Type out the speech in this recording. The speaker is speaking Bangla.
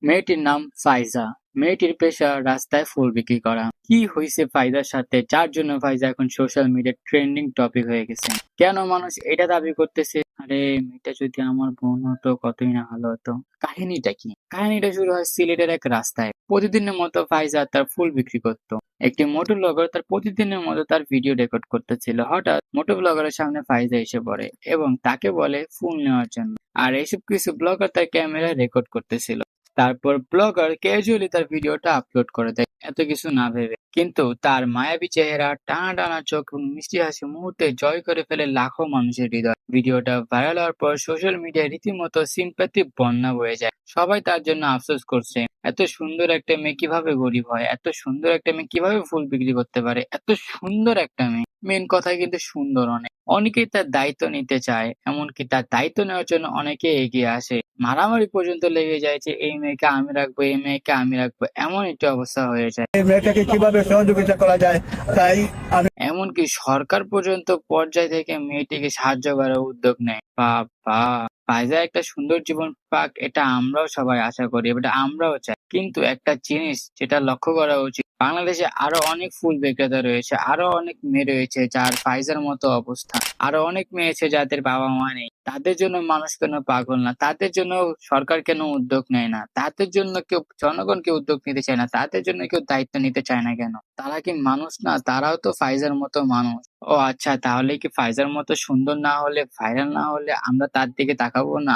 মেয়েটির নাম ফাইজা। মেয়েটির পেশা রাস্তায় ফুল বিক্রি করা। কি হইছে ফাইজার সাথে যার জন্য ফাইজা এখন সোশ্যাল মিডিয়ার ট্রেন্ডিং টপিক হয়ে গেছে? কেন মানুষ এটা দাবি করতেছে? আরে মেয়েটা যদি আমার বোন হতো কতই না ভালো হতো। কাহিনীটা কি? কাহিনীটা শুরু হয় সিলেটের এক রাস্তায়। প্রতিদিনের মতো ফাইজা তার ফুল বিক্রি করত। একটি মোটর ব্লগার তার প্রতিদিনের মতো তার ভিডিও রেকর্ড করতেছিল। হঠাৎ মোটর ব্লগারের সামনে ফাইজা এসে পড়ে এবং তাকে বলে ফুল নেওয়ার জন্য। আর এসব কিছু ব্লগার তার ক্যামেরায় রেকর্ড করতেছিল। তারপর ব্লগার ক্যাজুয়ালি তার ভিডিওটা আপলোড করে দেয় এত কিছু না ভেবে। কিন্তু তার মায়াবী চেহারা, টানা টানা চোখ এবং মিষ্টি হাসি মুহূর্তে জয় করে ফেলে লাখো মানুষের হৃদয়। ভিডিওটা ভাইরাল হওয়ার পর সোশ্যাল মিডিয়ায় রীতিমতো সিম্প্যাথি বন্যা বয়ে যায়। সবাই তার জন্য আফসোস করছে। এত সুন্দর একটা মেয়ে কিভাবে গরিব হয়? এত সুন্দর একটা মেয়ে কিভাবে ফুল বিক্রি করতে পারে? এত সুন্দর একটা মেয়ে। মেন কথা কিন্তু সুন্দর অনেক। অনেকেই তার দায়িত্ব নিতে চায়, এমনকি তার দায়িত্ব নেওয়ার জন্য অনেকে এগিয়ে আসে। মারামারি পর্যন্ত লেগে যায় যে এই মেয়েকে আমি রাখবো, এই মেয়েকে আমি রাখবো, এমন একটা অবস্থা হয়ে যায়। এই মেয়েটাকে কিভাবে সহযোগিতা করা যায়, তাই আমি এমনকি সরকার পর্যন্ত পর্যায় থেকে মেয়েটিকে সাহায্য করার উদ্যোগ নেয়। বাবা! ফাইজা একটা সুন্দর জীবন পাক, এটা আমরাও সবাই আশা করি, এটা আমরাও চাই। কিন্তু একটা জিনিস যেটা লক্ষ্য করা উচিত, বাংলাদেশে আরো অনেক ফুল বিক্রেতা রয়েছে, আরো অনেক মেয়ে রয়েছে যার ফাইজার মতো অবস্থা। আরো অনেক মেয়ে আছে যাদের বাবা মা নেই। তাদের জন্য মানুষ কেন পাগল না? তাদের জন্য সরকার কেন উদ্যোগ নেয় না? তাদের জন্য কেউ জনগণ কেউ উদ্যোগ নিতে চায় না? তাদের জন্য কেউ দায়িত্ব নিতে চায় না কেন? তারা কি মানুষ না? তারাও তো ফাইজার মতো মানুষ। ও আচ্ছা, তাহলে কি ফাইজার মতো সুন্দর না হলে, ভাইরাল না হলে আমরা তার দিকে তাকাবো না?